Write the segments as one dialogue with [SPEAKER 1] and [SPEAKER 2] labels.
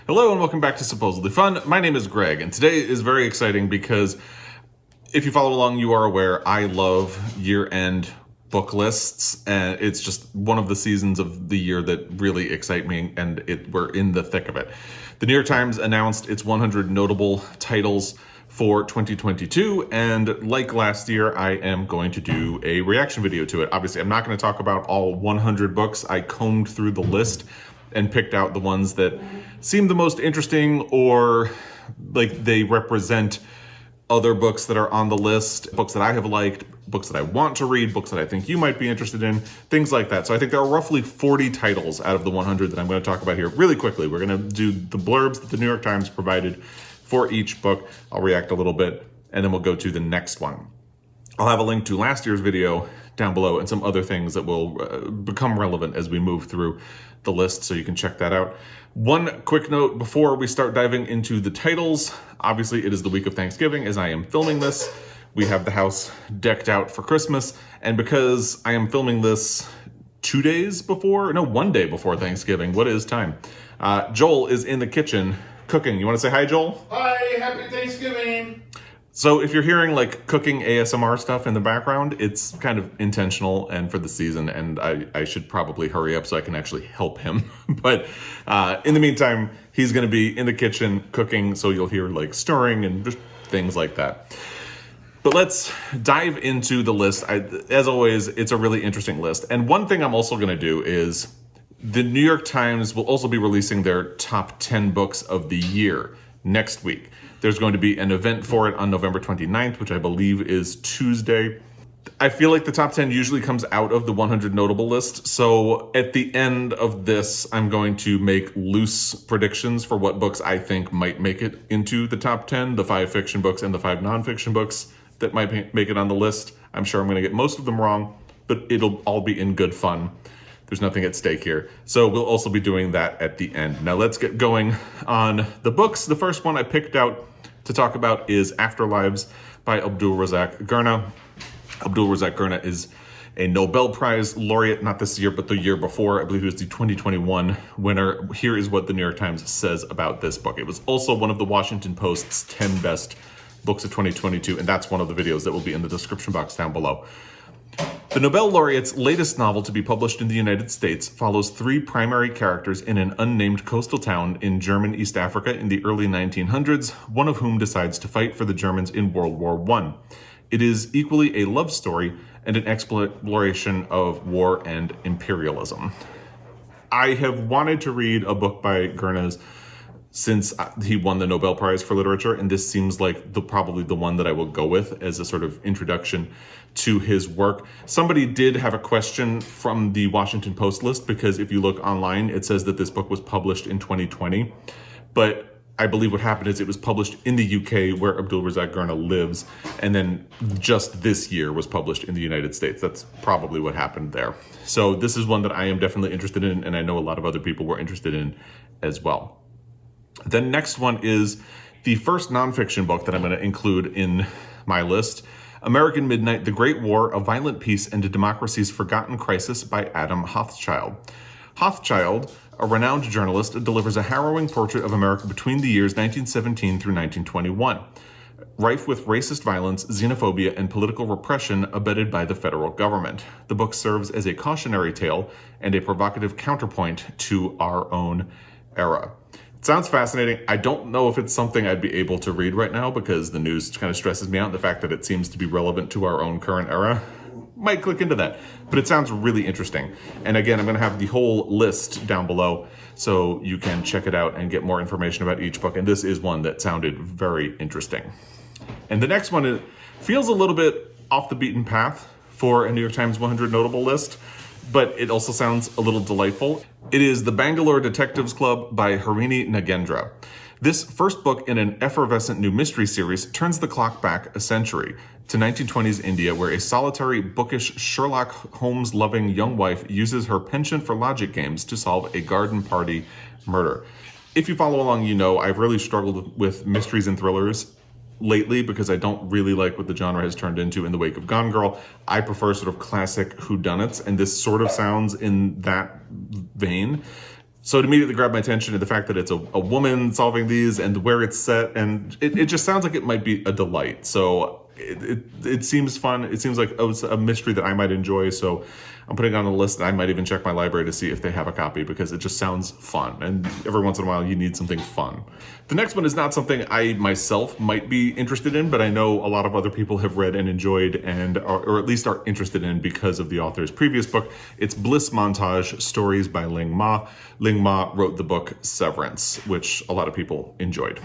[SPEAKER 1] Hello and welcome back to Supposedly Fun. My name is Greg, and today is very exciting because if you follow along, you are aware I love year-end book lists, and it's just one of the seasons of the year that really excite me, and we're in the thick of it. The New York Times announced its 100 notable titles for 2022, and like last year, I am going to do a reaction video to it. Obviously, I'm not going to talk about all 100 books. I combed through the list and picked out the ones that seem the most interesting, or like they represent other books that are on the list, books that I have liked, books that I want to read, books that I think you might be interested in, things like that. So I think there are roughly 40 titles out of the 100 that I'm going to talk about here really quickly. We're going to do the blurbs that the New York Times provided for each book. I'll react a little bit, and then we'll go to the next one. I'll have a link to last year's video down below and some other things that will become relevant as we move through the list, so you can check that out. One quick note before we start diving into the titles. Obviously, it is the week of Thanksgiving as I am filming this. We have the house decked out for Christmas, and because I am filming this 1 day before Thanksgiving, what is time? Joel is in the kitchen cooking. You want to say hi, Joel?
[SPEAKER 2] Hi, happy Thanksgiving.
[SPEAKER 1] So if you're hearing like cooking ASMR stuff in the background, it's kind of intentional and for the season, and I should probably hurry up so I can actually help him. But in the meantime, he's going to be in the kitchen cooking, so you'll hear like stirring and just things like that. But let's dive into the list. As always, it's a really interesting list. And one thing I'm also going to do is the New York Times will also be releasing their top 10 books of the year next week. There's going to be an event for it on November 29th, which I believe is Tuesday. I feel like the top 10 usually comes out of the 100 notable list. So at the end of this, I'm going to make loose predictions for what books I think might make it into the top 10, the 5 fiction books and the 5 nonfiction books that might make it on the list. I'm sure I'm going to get most of them wrong, but it'll all be in good fun. There's nothing at stake here. So we'll also be doing that at the end. Now let's get going on the books. The first one I picked out to talk about is Afterlives by Abdulrazak Gurnah. Abdulrazak Gurnah is a Nobel Prize laureate, not this year, but the year before. I believe he was the 2021 winner. Here is what the New York Times says about this book. It was also one of the Washington Post's 10 best books of 2022, and that's one of the videos that will be in the description box down below. The Nobel laureate's latest novel to be published in the United States follows 3 primary characters in an unnamed coastal town in German East Africa in the early 1900s, one of whom decides to fight for the Germans in World War I. It is equally a love story and an exploration of war and imperialism. I have wanted to read a book by Gurnah's since he won the Nobel Prize for Literature, and this seems like probably the one that I will go with as a sort of introduction to his work. Somebody did have a question from the Washington Post list, because if you look online, it says that this book was published in 2020, but I believe what happened is it was published in the UK where Abdulrazak Gurnah lives, and then just this year was published in the United States. That's probably what happened there. So this is one that I am definitely interested in, and I know a lot of other people were interested in as well. The next one is the first nonfiction book that I'm going to include in my list, American Midnight, The Great War, A Violent Peace and a Democracy's Forgotten Crisis by Adam Hochschild. Hochschild, a renowned journalist, delivers a harrowing portrait of America between the years 1917 through 1921, rife with racist violence, xenophobia, and political repression abetted by the federal government. The book serves as a cautionary tale and a provocative counterpoint to our own era. Sounds fascinating. I don't know if it's something I'd be able to read right now because the news kind of stresses me out. The fact that it seems to be relevant to our own current era might click into that, but it sounds really interesting. And again, I'm going to have the whole list down below so you can check it out and get more information about each book. And this is one that sounded very interesting. And the next one feels a little bit off the beaten path for a New York Times 100 notable list, but it also sounds a little delightful. It is The Bangalore Detectives Club by Harini Nagendra. This first book in an effervescent new mystery series turns the clock back a century to 1920s India, where a solitary, bookish, Sherlock Holmes-loving young wife uses her penchant for logic games to solve a garden party murder. If you follow along, you know I've really struggled with mysteries and thrillers lately because I don't really like what the genre has turned into in the wake of Gone Girl. I prefer sort of classic whodunits, and this sort of sounds in that vein. So it immediately grabbed my attention, and the fact that it's a woman solving these and where it's set, and it just sounds like it might be a delight. So it seems fun. It seems like it's a mystery that I might enjoy. So I'm putting it on a list, and I might even check my library to see if they have a copy, because it just sounds fun. And every once in a while, you need something fun. The next one is not something I myself might be interested in, but I know a lot of other people have read and enjoyed, and or at least are interested in because of the author's previous book. It's Bliss Montage, Stories by Ling Ma. Ling Ma wrote the book Severance, which a lot of people enjoyed.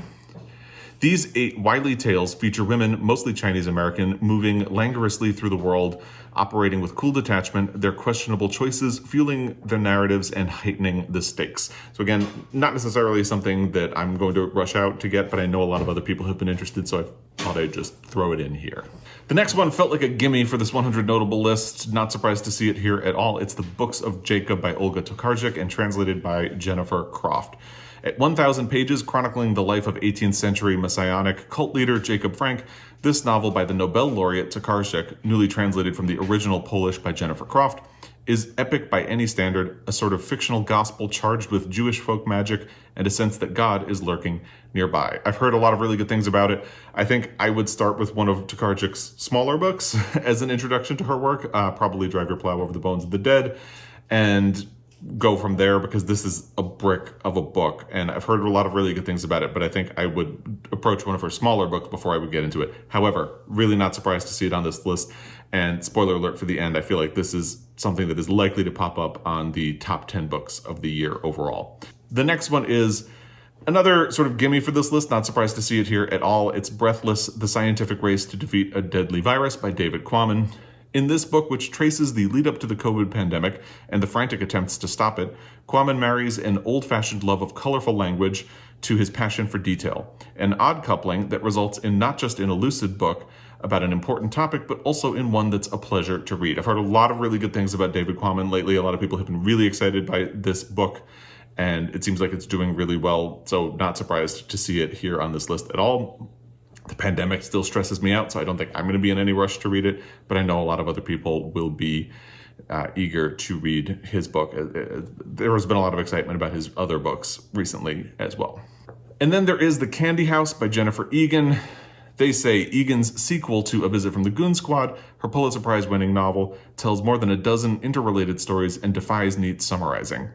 [SPEAKER 1] These 8 wily tales feature women, mostly Chinese American, moving languorously through the world, operating with cool detachment, their questionable choices fueling their narratives and heightening the stakes. So again, not necessarily something that I'm going to rush out to get, but I know a lot of other people have been interested, so I thought I'd just throw it in here. The next one felt like a gimme for this 100 notable list. Not surprised to see it here at all. It's The Books of Jacob by Olga Tokarczuk and translated by Jennifer Croft. At 1,000 pages chronicling the life of 18th century Messianic cult leader Jacob Frank, this novel by the Nobel laureate Tokarczuk, newly translated from the original Polish by Jennifer Croft, is epic by any standard, a sort of fictional gospel charged with Jewish folk magic and a sense that God is lurking nearby. I've heard a lot of really good things about it. I think I would start with one of Tokarczuk's smaller books as an introduction to her work, probably Drive Your Plow Over the Bones of the Dead, and go from there, because this is a brick of a book, and I've heard a lot of really good things about it, but I think I would approach one of her smaller books before I would get into it. However, really not surprised to see it on this list, and spoiler alert for the end, I feel like this is something that is likely to pop up on the top 10 books of the year overall. The next one is another sort of gimme for this list, not surprised to see it here at all. It's Breathless, The Scientific Race to Defeat a Deadly Virus by David Quammen. In this book, which traces the lead up to the COVID pandemic and the frantic attempts to stop it, Quammen marries an old-fashioned love of colorful language to his passion for detail, an odd coupling that results in not just an elusive book about an important topic, but also in one that's a pleasure to read. I've heard a lot of really good things about David Quammen lately. A lot of people have been really excited by this book, and it seems like it's doing really well, so not surprised to see it here on this list at all. The pandemic still stresses me out, so I don't think I'm going to be in any rush to read it, but I know a lot of other people will be eager to read his book. There has been a lot of excitement about his other books recently as well. And then there is The Candy House by Jennifer Egan. They say Egan's sequel to A Visit from the Goon Squad, her Pulitzer Prize-winning novel, tells more than a dozen interrelated stories and defies neat summarizing.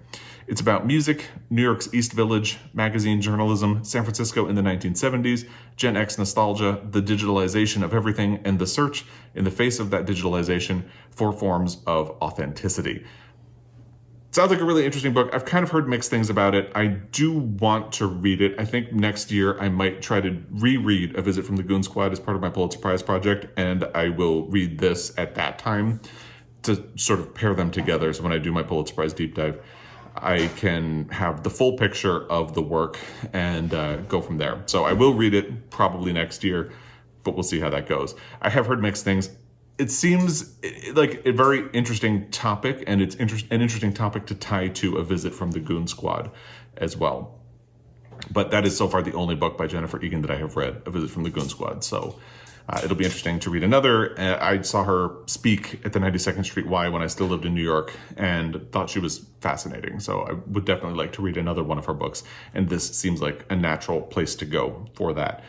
[SPEAKER 1] It's about music, New York's East Village, magazine journalism, San Francisco in the 1970s, Gen X nostalgia, the digitalization of everything, and the search, in the face of that digitalization, for forms of authenticity. Sounds like a really interesting book. I've kind of heard mixed things about it. I do want to read it. I think next year I might try to reread A Visit from the Goon Squad as part of my Pulitzer Prize project, and I will read this at that time to sort of pair them together. So when I do my Pulitzer Prize deep dive, I can have the full picture of the work and go from there. So I will read it probably next year, but we'll see how that goes. I have heard mixed things. It seems like a very interesting topic, and it's an interesting topic to tie to A Visit from the Goon Squad as well. But that is so far the only book by Jennifer Egan that I have read, A Visit from the Goon Squad. So it'll be interesting to read another. I saw her speak at the 92nd Street Y when I still lived in New York and thought she was fascinating. So I would definitely like to read another one of her books. And this seems like a natural place to go for that,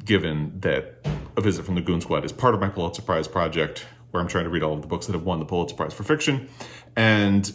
[SPEAKER 1] given that A Visit from the Goon Squad is part of my Pulitzer Prize project, where I'm trying to read all of the books that have won the Pulitzer Prize for fiction. And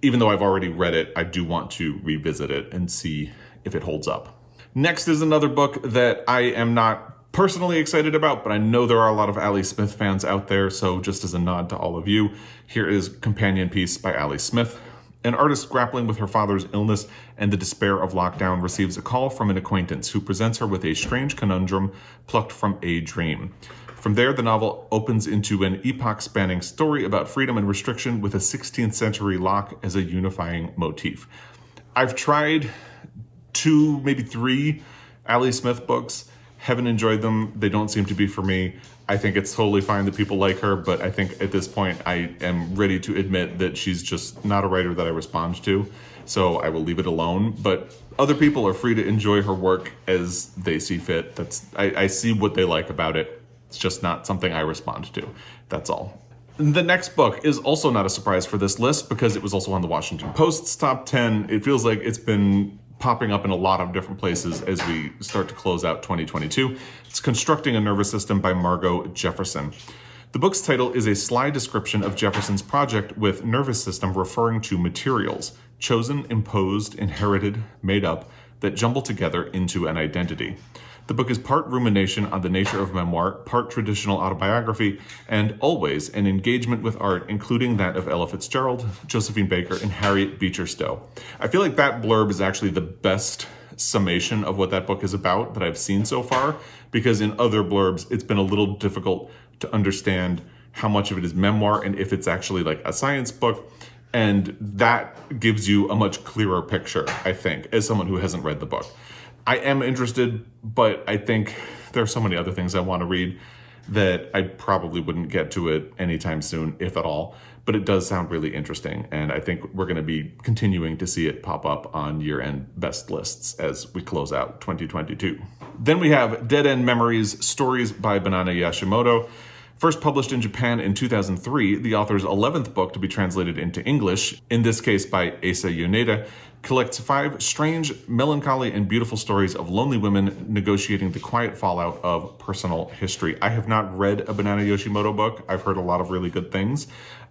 [SPEAKER 1] even though I've already read it, I do want to revisit it and see if it holds up. Next is another book that I am not personally excited about, but I know there are a lot of Ali Smith fans out there, so just as a nod to all of you, here is Companion Piece by Ali Smith. An artist grappling with her father's illness and the despair of lockdown receives a call from an acquaintance who presents her with a strange conundrum plucked from a dream. From there, the novel opens into an epoch-spanning story about freedom and restriction with a 16th century lock as a unifying motif. I've tried 2, maybe 3 Ali Smith books. Haven't enjoyed them. They don't seem to be for me. I think it's totally fine that people like her, but I think at this point I am ready to admit that she's just not a writer that I respond to, so I will leave it alone. But other people are free to enjoy her work as they see fit. I see what they like about it. It's just not something I respond to. That's all. The next book is also not a surprise for this list because it was also on the Washington Post's top 10. It feels like it's been popping up in a lot of different places as we start to close out 2022. It's Constructing a Nervous System by Margo Jefferson. The book's title is a sly description of Jefferson's project with nervous system referring to materials, chosen, imposed, inherited, made up, that jumble together into an identity. The book is part rumination on the nature of memoir, part traditional autobiography, and always an engagement with art, including that of Ella Fitzgerald, Josephine Baker, and Harriet Beecher Stowe. I feel like that blurb is actually the best summation of what that book is about that I've seen so far, because in other blurbs, it's been a little difficult to understand how much of it is memoir and if it's actually like a science book. And that gives you a much clearer picture, I think, as someone who hasn't read the book. I am interested, but I think there are so many other things I want to read that I probably wouldn't get to it anytime soon, if at all. But it does sound really interesting, and I think we're going to be continuing to see it pop up on year-end best lists as we close out 2022. Then we have Dead End Memories, Stories by Banana Yoshimoto. First published in Japan in 2003, the author's 11th book to be translated into English, in this case by Asa Yoneda, collects 5 strange, melancholy, and beautiful stories of lonely women negotiating the quiet fallout of personal history. I have not read a Banana Yoshimoto book. I've heard a lot of really good things.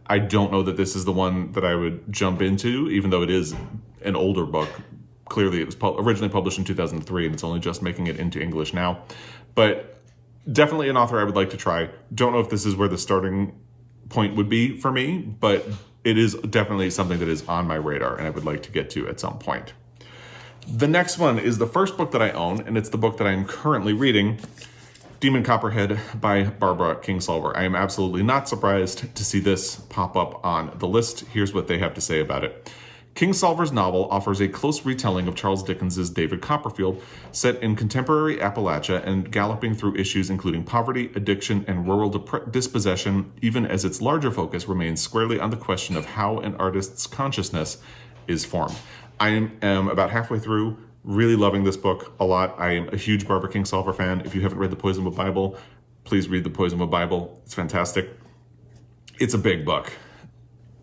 [SPEAKER 1] I don't know that this is the one that I would jump into, even though it is an older book. Clearly, it was originally published in 2003, and it's only just making it into English now. But definitely an author I would like to try. Don't know if this is where the starting point would be for me, but it is definitely something that is on my radar and I would like to get to at some point. The next one is the first book that I own, and it's the book that I am currently reading, Demon Copperhead by Barbara Kingsolver. I am absolutely not surprised to see this pop up on the list. Here's what they have to say about it. Kingsolver's novel offers a close retelling of Charles Dickens's David Copperfield, set in contemporary Appalachia and galloping through issues including poverty, addiction, and rural dispossession, even as its larger focus remains squarely on the question of how an artist's consciousness is formed. I am about halfway through, really loving this book a lot. I am a huge Barbara Kingsolver fan. If you haven't read The Poisonwood Bible, please read The Poisonwood Bible. It's fantastic. It's a big book,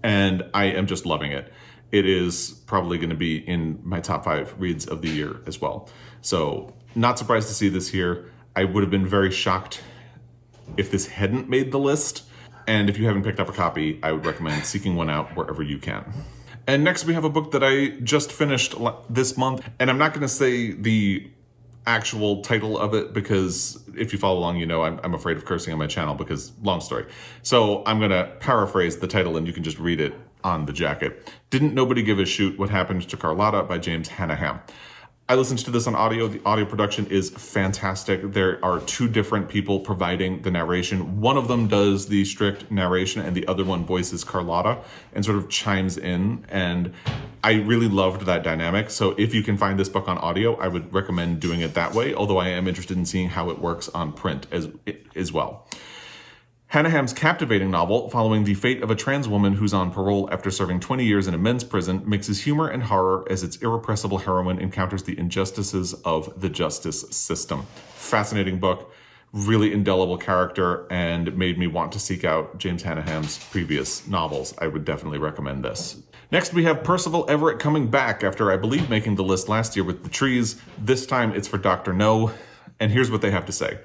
[SPEAKER 1] and I am just loving it. It is probably going to be in my top 5 reads of the year as well. So not surprised to see this here. I would have been very shocked if this hadn't made the list. And if you haven't picked up a copy, I would recommend seeking one out wherever you can. And next we have a book that I just finished this month. And I'm not going to say the actual title of it because if you follow along, you know I'm afraid of cursing on my channel because long story. So I'm going to paraphrase the title and you can just read it on the jacket. Didn't Nobody Give a Shoot What Happened to Carlotta by James Hannaham. I listened to this on audio. The audio production is fantastic. There are 2 different people providing the narration. One of them does the strict narration and the other one voices Carlotta and sort of chimes in. And I really loved that dynamic. So if you can find this book on audio, I would recommend doing it that way. Although I am interested in seeing how it works on print as well. Hannaham's captivating novel, following the fate of a trans woman who's on parole after serving 20 years in a men's prison, mixes humor and horror as its irrepressible heroine encounters the injustices of the justice system. Fascinating book, really indelible character, and made me want to seek out James Hannaham's previous novels. I would definitely recommend this. Next, we have Percival Everett coming back after, I believe, making the list last year with The Trees. This time it's for Dr. No, and here's what they have to say.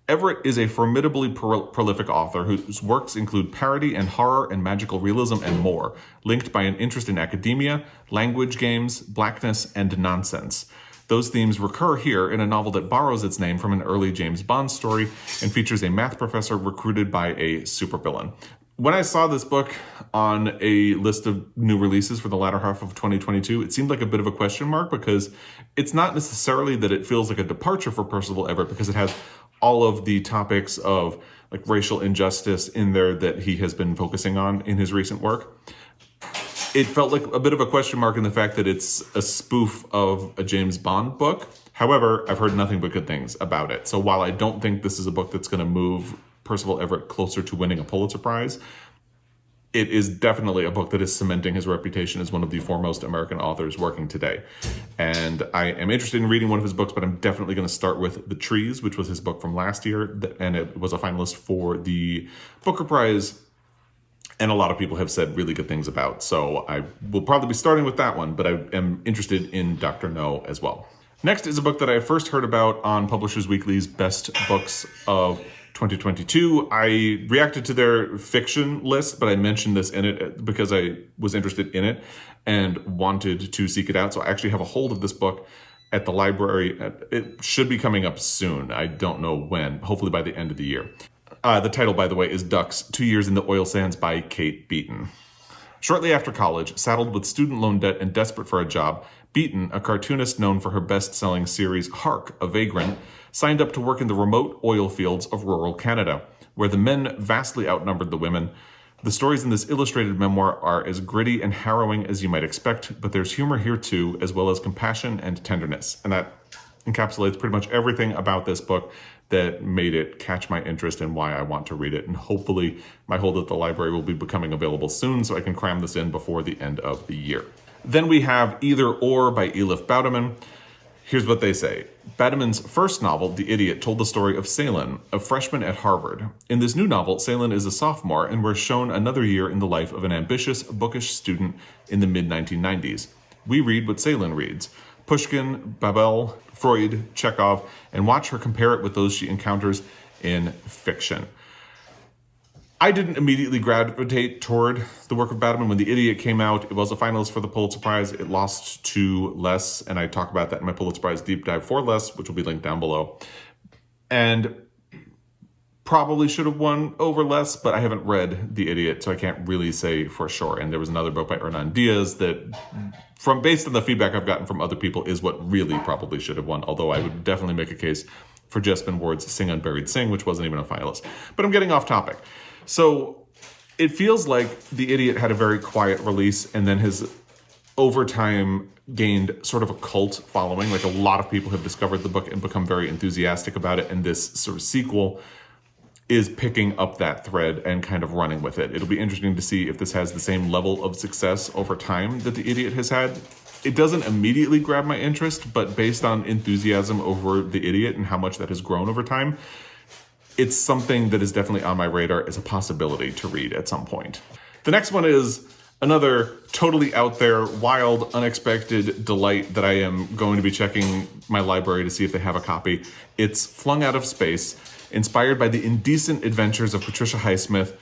[SPEAKER 1] Everett is a formidably prolific author whose works include parody and horror and magical realism and more, linked by an interest in academia, language games, blackness, and nonsense. Those themes recur here in a novel that borrows its name from an early James Bond story and features a math professor recruited by a supervillain. When I saw this book on a list of new releases for the latter half of 2022, it seemed like a bit of a question mark because it's not necessarily that it feels like a departure for Percival Everett because it has all of the topics of like racial injustice in there that he has been focusing on in his recent work. It felt like a bit of a question mark in the fact that it's a spoof of a James Bond book. However, I've heard nothing but good things about it. So while I don't think this is a book that's going to move Percival Everett closer to winning a Pulitzer Prize, it is definitely a book that is cementing his reputation as one of the foremost American authors working today. And I am interested in reading one of his books, but I'm definitely going to start with The Trees, which was his book from last year, and it was a finalist for the Booker Prize and a lot of people have said really good things about. So I will probably be starting with that one, but I am interested in Dr. No as well. Next is a book that I first heard about on Publishers Weekly's Best Books of 2022. I reacted to their fiction list, but I mentioned this in it because I was interested in it and wanted to seek it out. So I actually have a hold of this book at the library. It should be coming up soon. I don't know when, hopefully by the end of the year. The title, by the way, is Ducks, 2 Years in the Oil Sands by Kate Beaton. Shortly after college, saddled with student loan debt and desperate for a job, Beaton, a cartoonist known for her best-selling series Hark, a Vagrant, signed up to work in the remote oil fields of rural Canada, where the men vastly outnumbered the women. The stories in this illustrated memoir are as gritty and harrowing as you might expect, but there's humor here too, as well as compassion and tenderness. And that encapsulates pretty much everything about this book that made it catch my interest and why I want to read it. And hopefully my hold at the library will be becoming available soon so I can cram this in before the end of the year. Then we have Either Or by Elif Baudeman. Here's what they say. Baudeman's first novel, The Idiot, told the story of Salen, a freshman at Harvard. In this new novel, Salen is a sophomore, and we're shown another year in the life of an ambitious, bookish student in the mid-1990s. We read what Salen reads. Pushkin, Babel, Freud, Chekhov, and watch her compare it with those she encounters in fiction. I didn't immediately gravitate toward the work of Baudeman. When The Idiot came out, it was a finalist for the Pulitzer Prize. It lost to Less, and I talk about that in my Pulitzer Prize deep dive for Less, which will be linked down below. And probably should have won over Less, but I haven't read The Idiot, so I can't really say for sure. And there was another book by Hernan Diaz that, based on the feedback I've gotten from other people, is what really probably should have won, although I would definitely make a case for Jespen Ward's Sing Unburied Sing, which wasn't even a finalist. But I'm getting off topic. So it feels like The Idiot had a very quiet release and then has over time gained sort of a cult following. Like a lot of people have discovered the book and become very enthusiastic about it. And this sort of sequel is picking up that thread and kind of running with it. It'll be interesting to see if this has the same level of success over time that The Idiot has had. It doesn't immediately grab my interest, but based on enthusiasm over The Idiot and how much that has grown over time, it's something that is definitely on my radar as a possibility to read at some point. The next one is another totally out there, wild, unexpected delight that I am going to be checking my library to see if they have a copy. It's Flung Out of Space, inspired by the indecent adventures of Patricia Highsmith,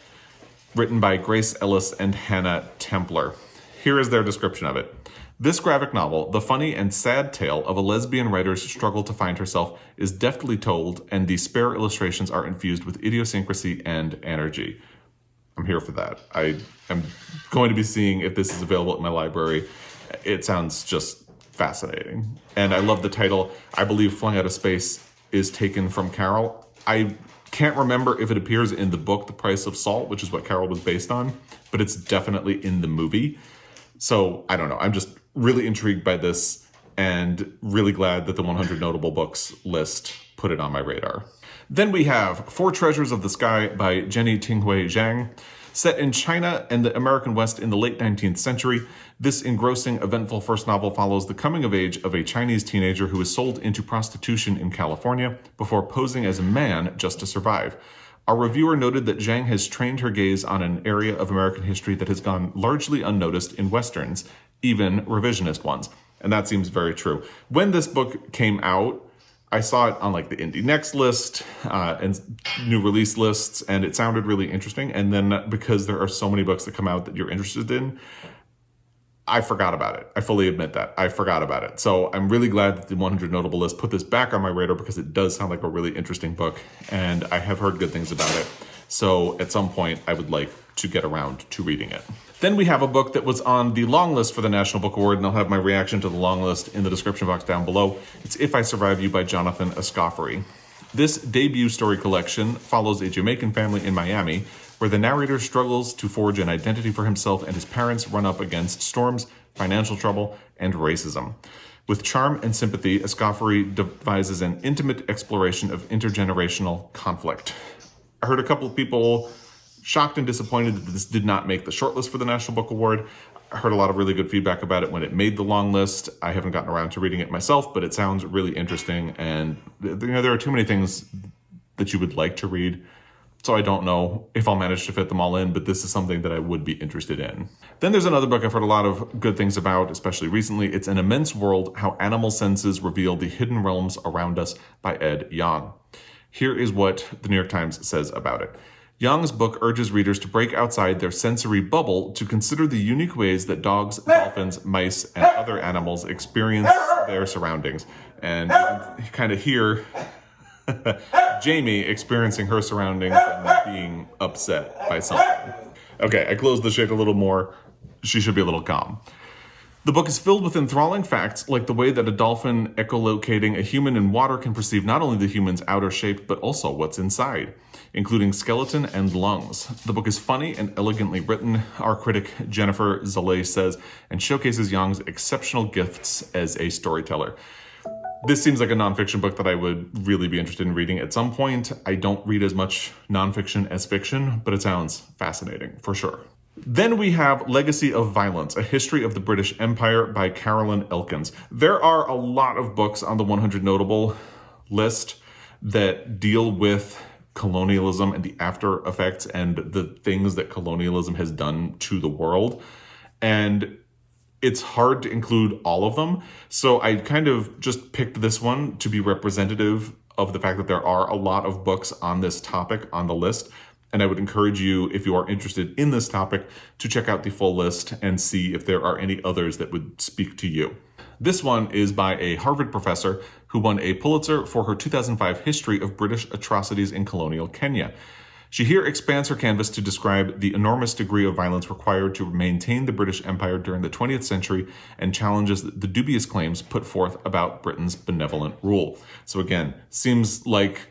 [SPEAKER 1] written by Grace Ellis and Hannah Templer. Here is their description of it. This graphic novel, the funny and sad tale of a lesbian writer's struggle to find herself, is deftly told, and the spare illustrations are infused with idiosyncrasy and energy. I'm here for that. I am going to be seeing if this is available at my library. It sounds just fascinating. And I love the title. I believe Flung Out of Space is taken from Carol. I can't remember if it appears in the book The Price of Salt, which is what Carol was based on, but it's definitely in the movie. So I don't know. I'm just really intrigued by this and really glad that the 100 Notable Books list put it on my radar. Then we have Four Treasures of the Sky by Jenny Tinghui Zhang. Set in China and the American West in the late 19th century, this engrossing, eventful first novel follows the coming of age of a Chinese teenager who is sold into prostitution in California before posing as a man just to survive. Our reviewer noted that Zhang has trained her gaze on an area of American history that has gone largely unnoticed in Westerns, even revisionist ones. And that seems very true. When this book came out, I saw it on like the Indie Next list and new release lists, and it sounded really interesting. And then because there are so many books that come out that you're interested in, I forgot about it. I fully admit that. I forgot about it. So I'm really glad that the 100 Notable list put this back on my radar because it does sound like a really interesting book, and I have heard good things about it. So at some point, I would like to get around to reading it. Then we have a book that was on the long list for the National Book Award, and I'll have my reaction to the long list in the description box down below. It's If I Survive You by Jonathan Escoffery. This debut story collection follows a Jamaican family in Miami, where the narrator struggles to forge an identity for himself and his parents run up against storms, financial trouble, and racism. With charm and sympathy, Escoffery devises an intimate exploration of intergenerational conflict. I heard a couple of people shocked and disappointed that this did not make the shortlist for the National Book Award. I heard a lot of really good feedback about it when it made the long list. I haven't gotten around to reading it myself, but it sounds really interesting. And there are too many things that you would like to read so I don't know if I'll manage to fit them all in, but this is something that I would be interested in. Then there's another book I've heard a lot of good things about, especially recently. It's An Immense World, How Animal Senses Reveal the Hidden Realms Around Us by Ed Yong. Here is what the New York Times says about it. Young's book urges readers to break outside their sensory bubble to consider the unique ways that dogs, dolphins, mice, and other animals experience their surroundings. And you can kind of hear Jamie experiencing her surroundings and being upset by something. Okay, I closed the shade a little more. She should be a little calm. The book is filled with enthralling facts, like the way that a dolphin echolocating a human in water can perceive not only the human's outer shape, but also what's inside, including skeleton and lungs. The book is funny and elegantly written, our critic Jennifer Zalay says, and showcases Young's exceptional gifts as a storyteller. This seems like a nonfiction book that I would really be interested in reading at some point. I don't read as much nonfiction as fiction, but it sounds fascinating, for sure. Then we have Legacy of Violence, A History of the British Empire by Carolyn Elkins. There are a lot of books on the 100 Notable list that deal with colonialism and the after effects and the things that colonialism has done to the world. And it's hard to include all of them. So I kind of just picked this one to be representative of the fact that there are a lot of books on this topic on the list. And I would encourage you, if you are interested in this topic, to check out the full list and see if there are any others that would speak to you. This one is by a Harvard professor who won a Pulitzer for her 2005 history of British atrocities in colonial Kenya. She here expands her canvas to describe the enormous degree of violence required to maintain the British Empire during the 20th century and challenges the dubious claims put forth about Britain's benevolent rule. So again, seems like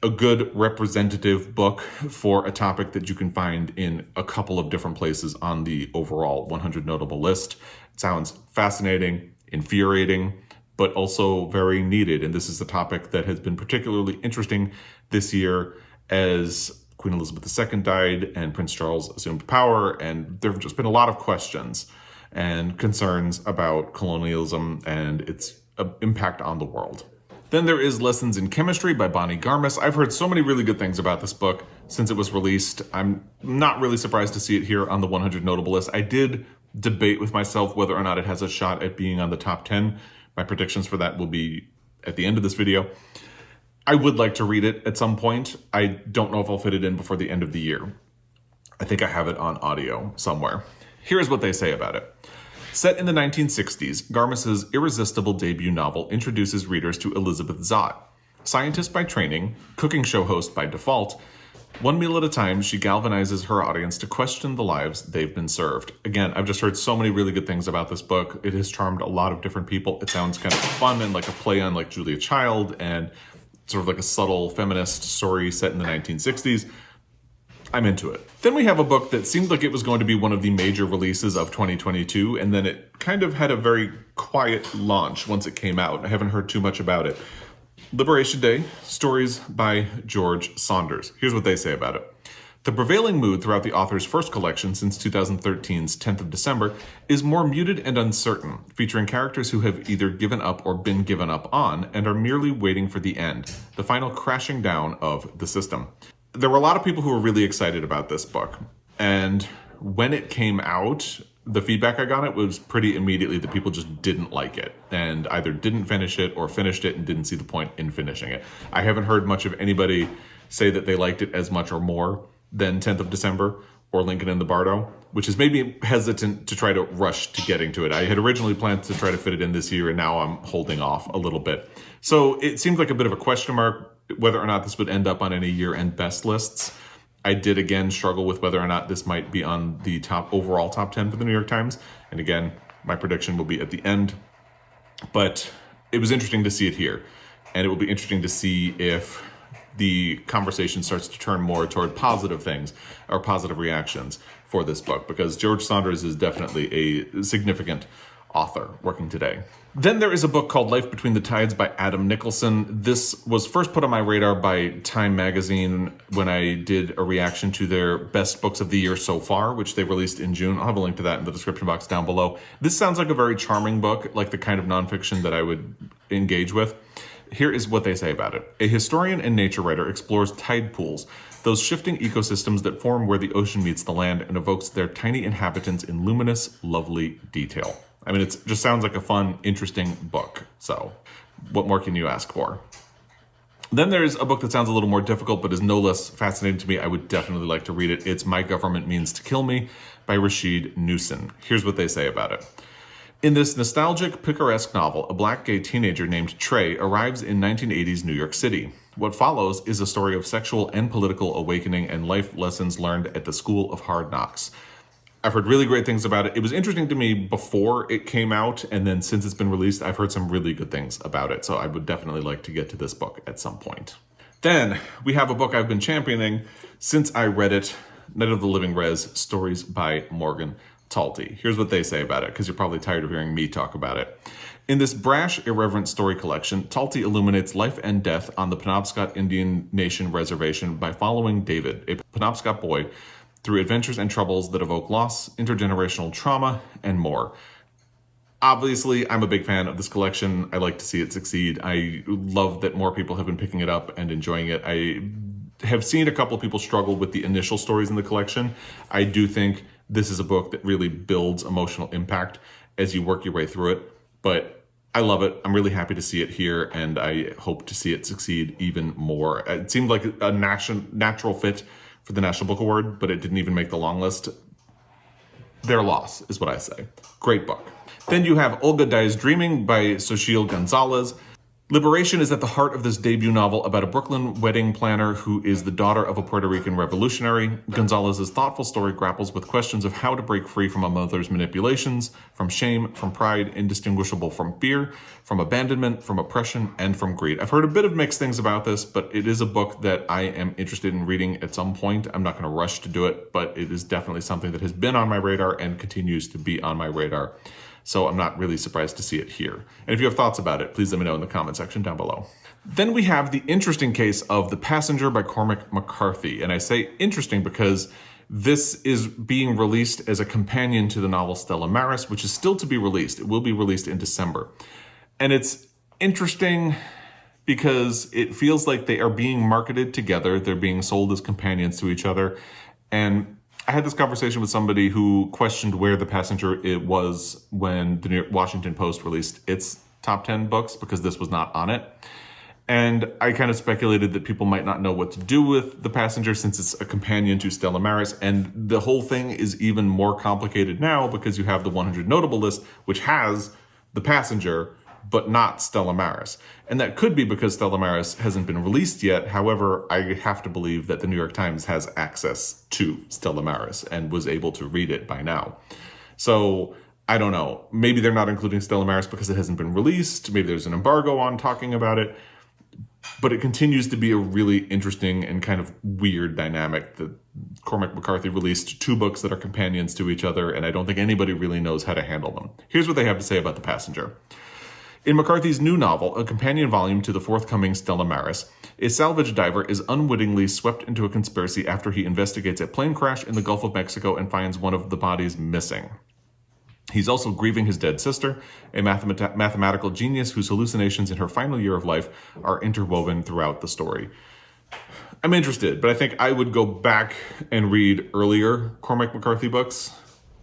[SPEAKER 1] a good representative book for a topic that you can find in a couple of different places on the overall 100 Notable list. It sounds fascinating, infuriating, but also very needed. And this is a topic that has been particularly interesting this year as Queen Elizabeth II died and Prince Charles assumed power. And there have just been a lot of questions and concerns about colonialism and its impact on the world. Then there is Lessons in Chemistry by Bonnie Garmis. I've heard so many really good things about this book since it was released. I'm not really surprised to see it here on the 100 Notable list. I did debate with myself whether or not it has a shot at being on the top 10. My predictions for that will be at the end of this video. I would like to read it at some point. I don't know if I'll fit it in before the end of the year. I think I have it on audio somewhere. Here's what they say about it. Set in the 1960s, Garmis's irresistible debut novel introduces readers to Elizabeth Zott. Scientist by training, cooking show host by default, one meal at a time, she galvanizes her audience to question the lives they've been served. Again, I've just heard so many really good things about this book. It has charmed a lot of different people. It sounds kind of fun and like a play on like Julia Child and sort of like a subtle feminist story set in the 1960s. I'm into it. Then we have a book that seemed like it was going to be one of the major releases of 2022, and then it kind of had a very quiet launch once it came out. I haven't heard too much about it. Liberation Day, Stories by George Saunders. Here's what they say about it. The prevailing mood throughout the author's first collection since 2013's 10th of December is more muted and uncertain, featuring characters who have either given up or been given up on and are merely waiting for the end, the final crashing down of the system. There were a lot of people who were really excited about this book, and when it came out, the feedback I got it was pretty immediately that people just didn't like it and either didn't finish it or finished it and didn't see the point in finishing it. I haven't heard much of anybody say that they liked it as much or more than 10th of December or Lincoln in the Bardo, which is maybe hesitant to try to rush to getting to it. I had originally planned to try to fit it in this year, and now I'm holding off a little bit. So it seemed like a bit of a question mark whether or not this would end up on any year-end best lists. I did again struggle with whether or not this might be on the overall top 10 for the New York Times. And again, my prediction will be at the end. But it was interesting to see it here. And it will be interesting to see if the conversation starts to turn more toward positive things or positive reactions for this book, because George Saunders is definitely a significant author working today. Then there is a book called Life Between the Tides by Adam Nicholson. This was first put on my radar by Time Magazine when I did a reaction to their best books of the year so far, which they released in June. I'll have a link to that in the description box down below. This sounds like a very charming book, like the kind of nonfiction that I would engage with. Here is what they say about it. A historian and nature writer explores tide pools, those shifting ecosystems that form where the ocean meets the land and evokes their tiny inhabitants in luminous, lovely detail. I mean, it just sounds like a fun, interesting book. So what more can you ask for? Then there's a book that sounds a little more difficult, but is no less fascinating to me. I would definitely like to read it. It's My Government Means to Kill Me by Rashid Newson. Here's what they say about it. In this nostalgic, picaresque novel, a black gay teenager named Trey arrives in 1980s New York City. What follows is a story of sexual and political awakening and life lessons learned at the School of Hard Knocks. I've heard really great things about it. It was interesting to me before it came out, and then since it's been released, I've heard some really good things about it. So I would definitely like to get to this book at some point. Then we have a book I've been championing since I read it, Night of the Living Res, Stories by Morgan Talty. Here's what they say about it, because you're probably tired of hearing me talk about it. In this brash, irreverent story collection, Talty illuminates life and death on the Penobscot Indian Nation Reservation by following David, a Penobscot boy, through adventures and troubles that evoke loss, intergenerational trauma, and more. Obviously, I'm a big fan of this collection. I like to see it succeed. I love that more people have been picking it up and enjoying it. I have seen a couple of people struggle with the initial stories in the collection. I do think this is a book that really builds emotional impact as you work your way through it. But I love it. I'm really happy to see it here, and I hope to see it succeed even more. It seemed like a natural fit for the National Book Award, but it didn't even make the long list. Their loss is what I say. Great book. Then you have Olga Dies Dreaming by Xochitl Gonzalez. Liberation is at the heart of this debut novel about a Brooklyn wedding planner who is the daughter of a Puerto Rican revolutionary. Gonzalez's thoughtful story grapples with questions of how to break free from a mother's manipulations, from shame, from pride, indistinguishable from fear, from abandonment, from oppression, and from greed. I've heard a bit of mixed things about this, but it is a book that I am interested in reading at some point. I'm not going to rush to do it, but it is definitely something that has been on my radar and continues to be on my radar. So I'm not really surprised to see it here. And if you have thoughts about it, please let me know in the comment section down below. Then we have the interesting case of The Passenger by Cormac McCarthy. And I say interesting because this is being released as a companion to the novel Stella Maris, which is still to be released. It will be released in December. And it's interesting because it feels like they are being marketed together. They're being sold as companions to each other. And I had this conversation with somebody who questioned where The Passenger it was when the Washington Post released its top 10 books, because this was not on it. And I kind of speculated that people might not know what to do with The Passenger since it's a companion to Stella Maris. And the whole thing is even more complicated now because you have the 100 Notable list, which has The Passenger, but not Stella Maris. And that could be because Stella Maris hasn't been released yet. However, I have to believe that the New York Times has access to Stella Maris and was able to read it by now. So I don't know. Maybe they're not including Stella Maris because it hasn't been released. Maybe there's an embargo on talking about it. But it continues to be a really interesting and kind of weird dynamic that Cormac McCarthy released 2 books that are companions to each other, and I don't think anybody really knows how to handle them. Here's what they have to say about The Passenger. In McCarthy's new novel, a companion volume to the forthcoming Stella Maris, a salvage diver is unwittingly swept into a conspiracy after he investigates a plane crash in the Gulf of Mexico and finds one of the bodies missing. He's also grieving his dead sister, a mathematical genius whose hallucinations in her final year of life are interwoven throughout the story. I'm interested, but I think I would go back and read earlier Cormac McCarthy books,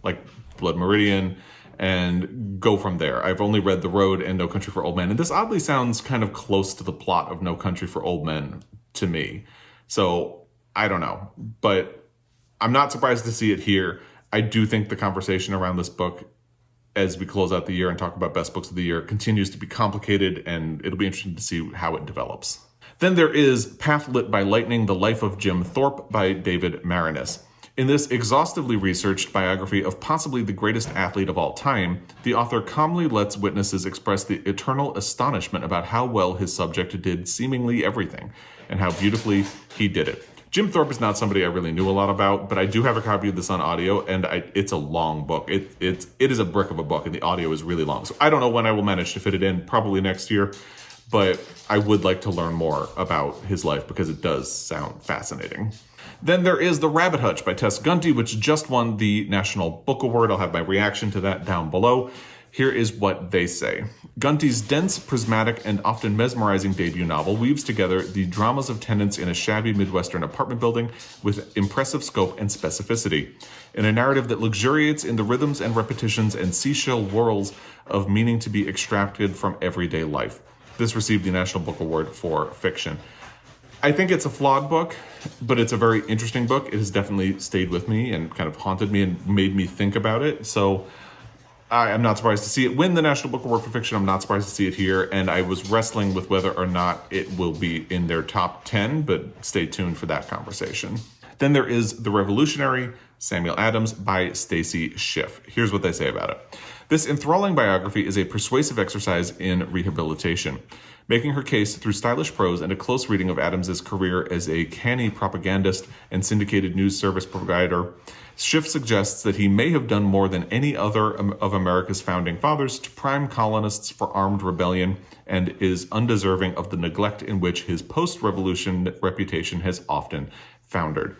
[SPEAKER 1] like Blood Meridian, and go from there. I've only read The Road and No Country for Old Men, and this oddly sounds kind of close to the plot of No Country for Old Men to me. So I don't know, but I'm not surprised to see it here. I do think the conversation around this book as we close out the year and talk about best books of the year continues to be complicated, and it'll be interesting to see how it develops. Then there is Path Lit by Lightning, The Life of Jim Thorpe by David Marinis. In this exhaustively researched biography of possibly the greatest athlete of all time, the author calmly lets witnesses express the eternal astonishment about how well his subject did seemingly everything, and how beautifully he did it. Jim Thorpe is not somebody I really knew a lot about, but I do have a copy of this on audio, and it's a long book. It is a brick of a book, and the audio is really long. So I don't know when I will manage to fit it in, probably next year, but I would like to learn more about his life because it does sound fascinating. Then there is The Rabbit Hutch by Tess Gunty, which just won the National Book Award. I'll have my reaction to that down below. Here is what they say. Gunty's dense, prismatic, and often mesmerizing debut novel weaves together the dramas of tenants in a shabby Midwestern apartment building with impressive scope and specificity, in a narrative that luxuriates in the rhythms and repetitions and seashell whirls of meaning to be extracted from everyday life. This received the National Book Award for fiction. I think it's a flawed book, but it's a very interesting book. It has definitely stayed with me and kind of haunted me and made me think about it. So I'm not surprised to see it win the National Book Award for fiction. I'm not surprised to see it here. And I was wrestling with whether or not it will be in their top 10, but stay tuned for that conversation. Then there is The Revolutionary, Samuel Adams by Stacy Schiff. Here's what they say about it. This enthralling biography is a persuasive exercise in rehabilitation. Making her case through stylish prose and a close reading of Adams's career as a canny propagandist and syndicated news service provider, Schiff suggests that he may have done more than any other of America's founding fathers to prime colonists for armed rebellion, and is undeserving of the neglect in which his post-revolution reputation has often foundered.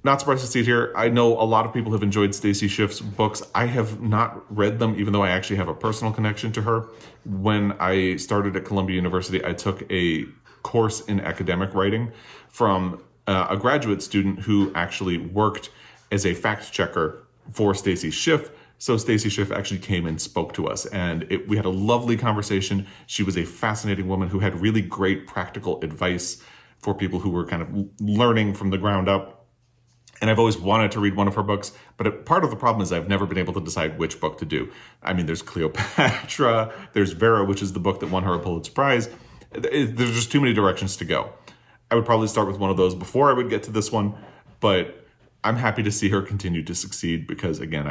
[SPEAKER 1] Not surprised to see it here. I know a lot of people have enjoyed Stacy Schiff's books. I have not read them, even though I actually have a personal connection to her. When I started at Columbia University, I took a course in academic writing from a graduate student who actually worked as a fact checker for Stacy Schiff. So Stacy Schiff actually came and spoke to us, and we had a lovely conversation. She was a fascinating woman who had really great practical advice for people who were kind of learning from the ground up. And I've always wanted to read one of her books, but part of the problem is I've never been able to decide which book to do. I mean, there's Cleopatra, there's Vera, which is the book that won her a Pulitzer Prize. There's just too many directions to go. I would probably start with one of those before I would get to this one, but I'm happy to see her continue to succeed because, again,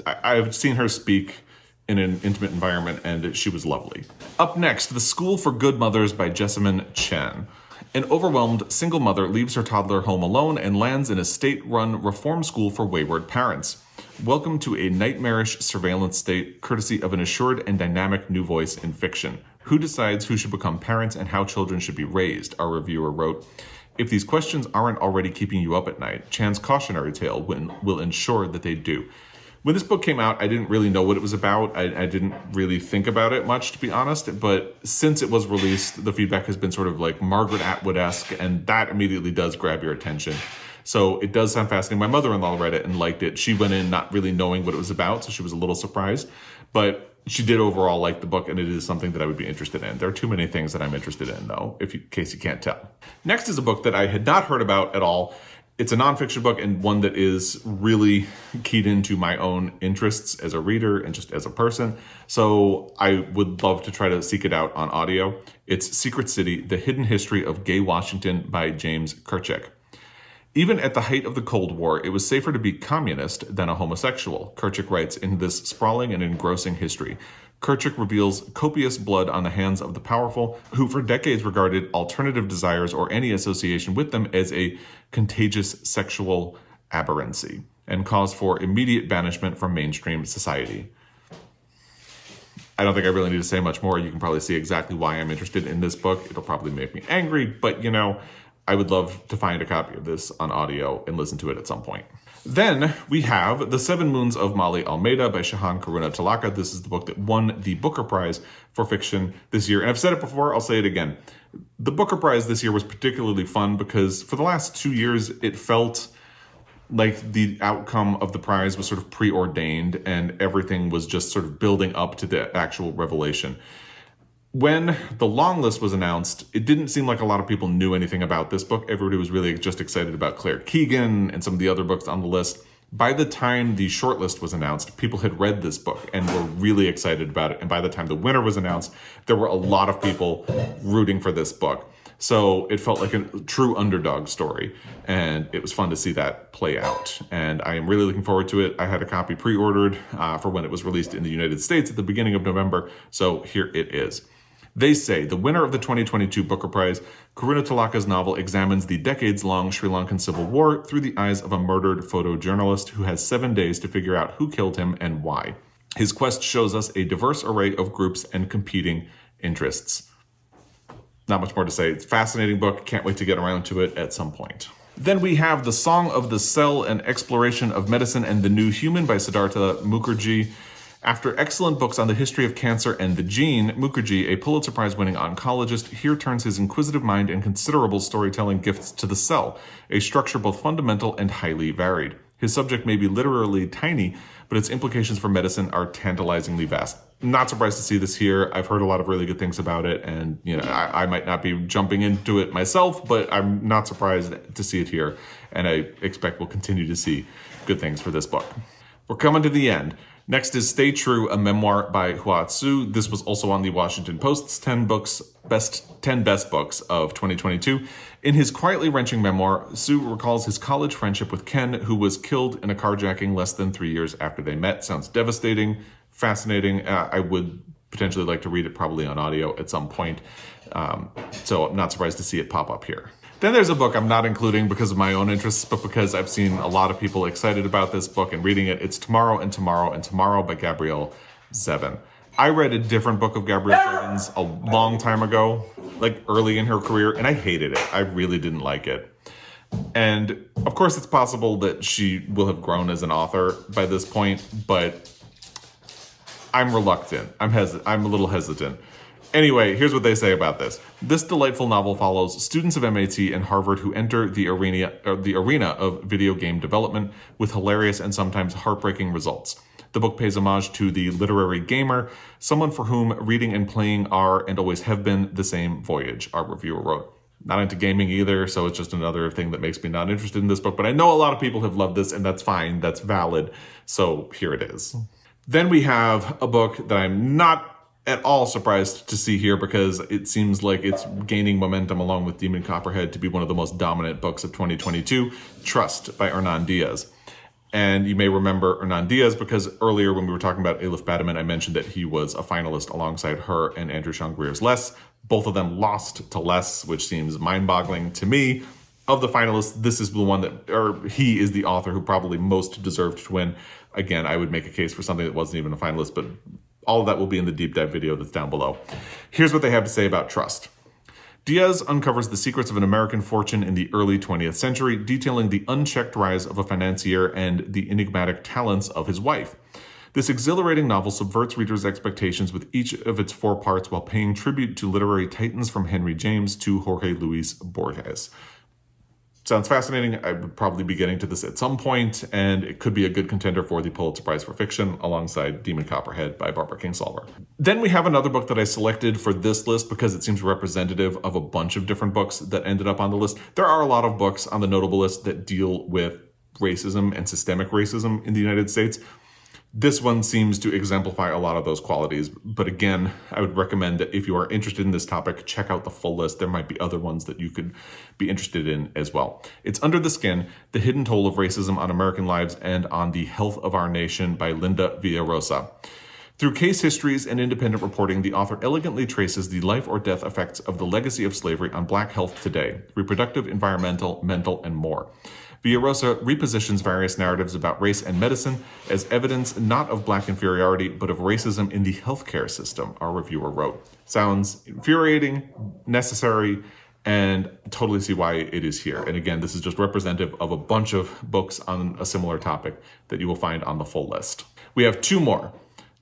[SPEAKER 1] I've seen her speak in an intimate environment, and she was lovely. Up next, The School for Good Mothers by Jessamine Chen. An overwhelmed single mother leaves her toddler home alone and lands in a state-run reform school for wayward parents. Welcome to a nightmarish surveillance state, courtesy of an assured and dynamic new voice in fiction. Who decides who should become parents and how children should be raised? Our reviewer wrote. If these questions aren't already keeping you up at night, Chan's cautionary tale will ensure that they do. When this book came out, I didn't really know what it was about. I didn't really think about it much, to be honest. But since it was released, the feedback has been sort of like Margaret Atwood-esque, and that immediately does grab your attention. So it does sound fascinating. My mother-in-law read it and liked it. She went in not really knowing what it was about, so she was a little surprised. But she did overall like the book, and it is something that I would be interested in. There are too many things that I'm interested in, though, in case you can't tell. Next is a book that I had not heard about at all. It's a nonfiction book and one that is really keyed into my own interests as a reader and just as a person. So I would love to try to seek it out on audio. It's Secret City, The Hidden History of Gay Washington by James Kirchick. Even at the height of the Cold War, it was safer to be communist than a homosexual, Kirchick writes in this sprawling and engrossing history. Kirchick reveals copious blood on the hands of the powerful, who for decades regarded alternative desires or any association with them as a contagious sexual aberrancy, and cause for immediate banishment from mainstream society. I don't think I really need to say much more. You can probably see exactly why I'm interested in this book. It'll probably make me angry, but I would love to find a copy of this on audio and listen to it at some point. Then we have The Seven Moons of Mali Almeida by Shahan Karuna-Talaka. This is the book that won the Booker Prize for fiction this year. And I've said it before, I'll say it again. The Booker Prize this year was particularly fun because for the last 2 years, it felt like the outcome of the prize was sort of preordained and everything was just sort of building up to the actual revelation. When the long list was announced, it didn't seem like a lot of people knew anything about this book. Everybody was really just excited about Claire Keegan and some of the other books on the list. By the time the shortlist was announced, people had read this book and were really excited about it. And by the time the winner was announced, there were a lot of people rooting for this book. So it felt like a true underdog story, and it was fun to see that play out. And I am really looking forward to it. I had a copy pre-ordered for when it was released in the United States at the beginning of November. So here it is. They say the winner of the 2022 Booker Prize, Karuna-Talaka's novel examines the decades-long Sri Lankan civil war through the eyes of a murdered photojournalist who has 7 days to figure out who killed him and why. His quest shows us a diverse array of groups and competing interests. Not much more to say. It's a fascinating book. Can't wait to get around to it at some point. Then we have The Song of the Cell, an exploration of medicine and the new human by Siddhartha Mukherjee. After excellent books on the history of cancer and the gene, Mukherjee, a Pulitzer Prize-winning oncologist, here turns his inquisitive mind and considerable storytelling gifts to the cell, a structure both fundamental and highly varied. His subject may be literally tiny, but its implications for medicine are tantalizingly vast. Not surprised to see this here. I've heard a lot of really good things about it, and I might not be jumping into it myself, but I'm not surprised to see it here, and I expect we'll continue to see good things for this book. We're coming to the end. Next is Stay True, a memoir by Hua Tzu. This was also on the Washington Post's 10 best books of 2022. In his quietly wrenching memoir, Tzu recalls his college friendship with Ken, who was killed in a carjacking less than 3 years after they met. Sounds devastating, fascinating. I would potentially like to read it probably on audio at some point. So I'm not surprised to see it pop up here. Then there's a book I'm not including because of my own interests, but because I've seen a lot of people excited about this book and reading it. It's Tomorrow and Tomorrow and Tomorrow by Gabrielle Zevin. I read a different book of Gabrielle Zevin's a long time ago, like early in her career, and I hated it. I really didn't like it. And of course, it's possible that she will have grown as an author by this point, but I'm reluctant. I'm a little hesitant. Anyway, here's what they say about this. This delightful novel follows students of MIT and Harvard who enter the arena of video game development with hilarious and sometimes heartbreaking results. The book pays homage to the literary gamer, someone for whom reading and playing are and always have been the same voyage, our reviewer wrote. Not into gaming either, so it's just another thing that makes me not interested in this book, but I know a lot of people have loved this, and that's fine, that's valid, so here it is. Then we have a book that I'm not at all surprised to see here because it seems like it's gaining momentum along with Demon Copperhead to be one of the most dominant books of 2022, Trust by Hernan Diaz. And you may remember Hernan Diaz because earlier when we were talking about Elif Batuman, I mentioned that he was a finalist alongside her and Andrew Sean Greer's Less. Both of them lost to Less, which seems mind-boggling to me. Of the finalists, this is the one he is the author who probably most deserved to win. Again, I would make a case for something that wasn't even a finalist, but all of that will be in the deep dive video that's down below. Here's what they have to say about Trust. Diaz uncovers the secrets of an American fortune in the early 20th century, detailing the unchecked rise of a financier and the enigmatic talents of his wife. This exhilarating novel subverts readers' expectations with each of its 4 parts while paying tribute to literary titans from Henry James to Jorge Luis Borges. Sounds fascinating. I would probably be getting to this at some point, and it could be a good contender for the Pulitzer Prize for Fiction alongside Demon Copperhead by Barbara Kingsolver. Then we have another book that I selected for this list because it seems representative of a bunch of different books that ended up on the list. There are a lot of books on the notable list that deal with racism and systemic racism in the United States. This one seems to exemplify a lot of those qualities, but again, I would recommend that if you are interested in this topic, check out the full list. There might be other ones that you could be interested in as well. It's Under the Skin, The Hidden Toll of Racism on American Lives and on the Health of Our Nation by Linda Villarosa. Through case histories and independent reporting, the author elegantly traces the life or death effects of the legacy of slavery on Black health today, reproductive, environmental, mental, and more. Villarosa repositions various narratives about race and medicine as evidence not of Black inferiority, but of racism in the healthcare system, our reviewer wrote. Sounds infuriating, necessary, and totally see why it is here. And again, this is just representative of a bunch of books on a similar topic that you will find on the full list. We have 2 more.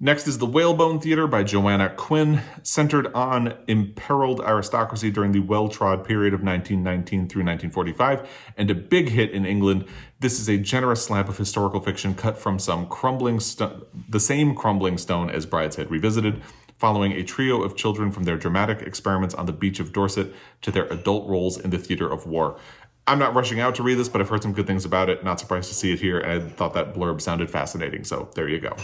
[SPEAKER 1] Next is The Whalebone Theater by Joanna Quinn, centered on imperiled aristocracy during the well-trod period of 1919 through 1945, and a big hit in England. This is a generous slab of historical fiction cut from the same crumbling stone as Brideshead Revisited, following a trio of children from their dramatic experiments on the beach of Dorset to their adult roles in the theater of war. I'm not rushing out to read this, but I've heard some good things about it. Not surprised to see it here, and I thought that blurb sounded fascinating, so there you go.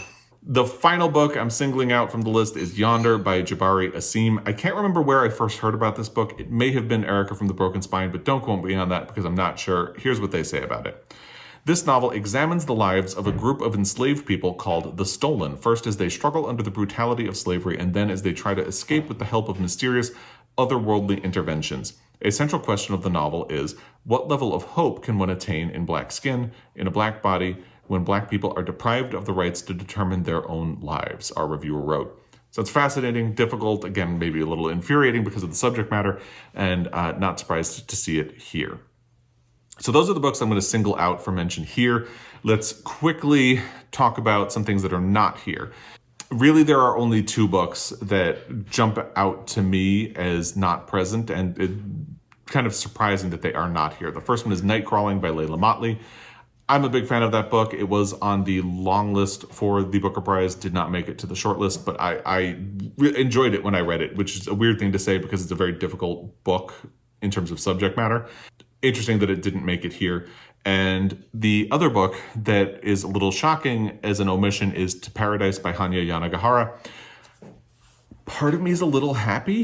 [SPEAKER 1] The final book I'm singling out from the list is Yonder by Jabari Asim. I can't remember where I first heard about this book. It may have been Erica from The Broken Spine, but don't quote me on that because I'm not sure. Here's what they say about it. This novel examines the lives of a group of enslaved people called the Stolen, first as they struggle under the brutality of slavery and then as they try to escape with the help of mysterious, otherworldly interventions. A central question of the novel is, what level of hope can one attain in Black skin, in a Black body, when Black people are deprived of the rights to determine their own lives, our reviewer wrote. So it's fascinating, difficult, again, maybe a little infuriating because of the subject matter, and not surprised to see it here. So those are the books I'm going to single out for mention here. Let's quickly talk about some things that are not here. Really, there are only two books that jump out to me as not present, and it kind of surprising that they are not here. The first one is Night Crawling by Layla Motley. I'm a big fan of that book. It was on the long list for the Booker Prize, did not make it to the short list, but I enjoyed it when I read it, which is a weird thing to say because it's a very difficult book in terms of subject matter. Interesting that it didn't make it here. And the other book that is a little shocking as an omission is To Paradise by Hanya Yanagihara. Part of me is a little happy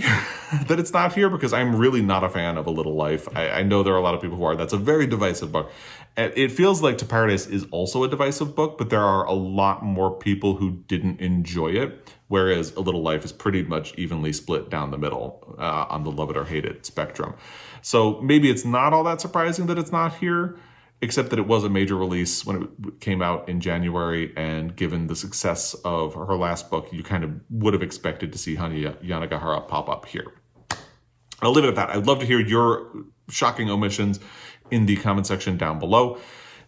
[SPEAKER 1] that it's not here because I'm really not a fan of A Little Life. I know there are a lot of people who are. That's a very divisive book. It feels like To Paradise is also a divisive book, but there are a lot more people who didn't enjoy it, whereas A Little Life is pretty much evenly split down the middle on the love it or hate it spectrum. So maybe it's not all that surprising that it's not here, except that it was a major release when it came out in January, and given the success of her last book, you kind of would have expected to see Hanya Yanagihara pop up here. I'll leave it at that. I'd love to hear your shocking omissions in the comment section down below.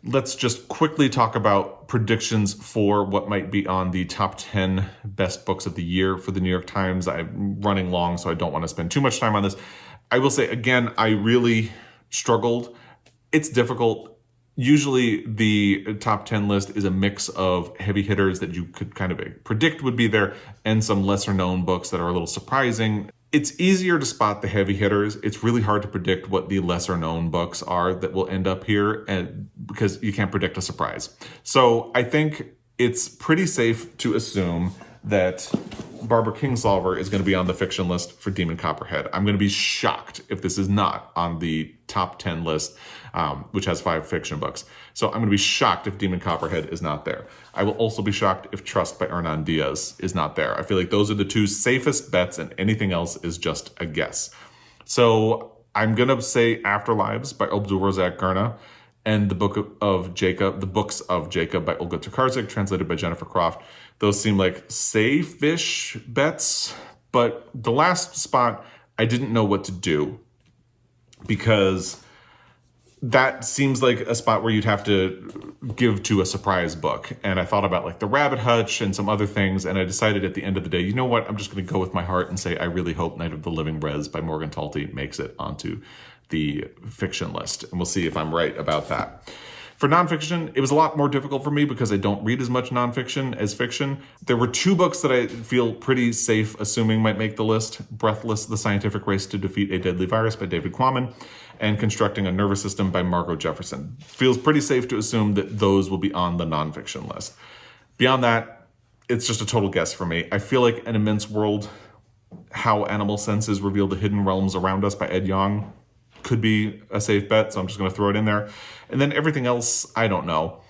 [SPEAKER 1] Let's just quickly talk about predictions for what might be on the top 10 best books of the year for the New York Times. I'm running long, so I don't want to spend too much time on this. I will say, again, I really struggled. It's difficult. Usually the top 10 list is a mix of heavy hitters that you could kind of predict would be there and some lesser known books that are a little surprising. It's easier to spot the heavy hitters. It's really hard to predict what the lesser known books are that will end up here, and because you can't predict a surprise. So I think it's pretty safe to assume that Barbara Kingsolver is going to be on the fiction list for Demon Copperhead. I'm going to be shocked if this is not on the top 10 list, which has 5 fiction books. So I'm going to be shocked if Demon Copperhead is not there. I will also be shocked if Trust by Hernan Diaz is not there. I feel like those are the two safest bets, and anything else is just a guess. So I'm going to say Afterlives by Abdulrazak Gurnah, and the books of Jacob by Olga Tokarczuk, translated by Jennifer Croft. Those seem like safe-ish bets, but the last spot, I didn't know what to do, because that seems like a spot where you'd have to give to a surprise book. And I thought about like The Rabbit Hutch and some other things, and I decided at the end of the day, you know what, I'm just going to go with my heart and say I really hope Night of the Living Res by Morgan Talty makes it onto the fiction list, and we'll see if I'm right about that. For nonfiction, it was a lot more difficult for me because I don't read as much nonfiction as fiction. There were 2 books that I feel pretty safe assuming might make the list: Breathless, The Scientific Race to Defeat a Deadly Virus by David Quammen, and Constructing a Nervous System by Margo Jefferson. Feels pretty safe to assume that those will be on the nonfiction list. Beyond that, it's just a total guess for me. I feel like An Immense World, How Animal Senses Reveal the Hidden Realms Around Us by Ed Yong could be a safe bet, so I'm just going to throw it in there. And then everything else, I don't know.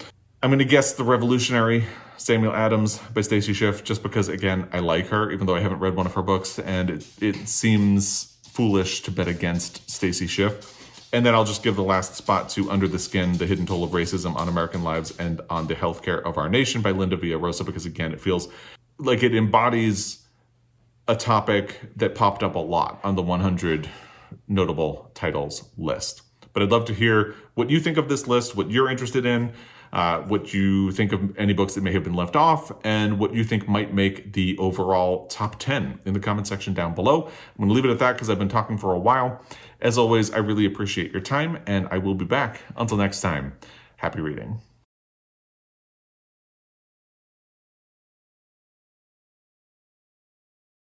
[SPEAKER 1] I'm going to guess The Revolutionary, Samuel Adams by Stacy Schiff, just because, again, I like her, even though I haven't read one of her books, and it seems foolish to bet against Stacy Schiff. And then I'll just give the last spot to Under the Skin, The Hidden Toll of Racism on American Lives and on the Healthcare of Our Nation by Linda Villarosa, because, again, it feels like it embodies a topic that popped up a lot on the 100 notable titles list. But I'd love to hear what you think of this list, what you're interested in, what you think of any books that may have been left off, and what you think might make the overall top 10 in the comment section down below. I'm going to leave it at that because I've been talking for a while. As always, I really appreciate your time, and I will be back. Until next time, happy reading.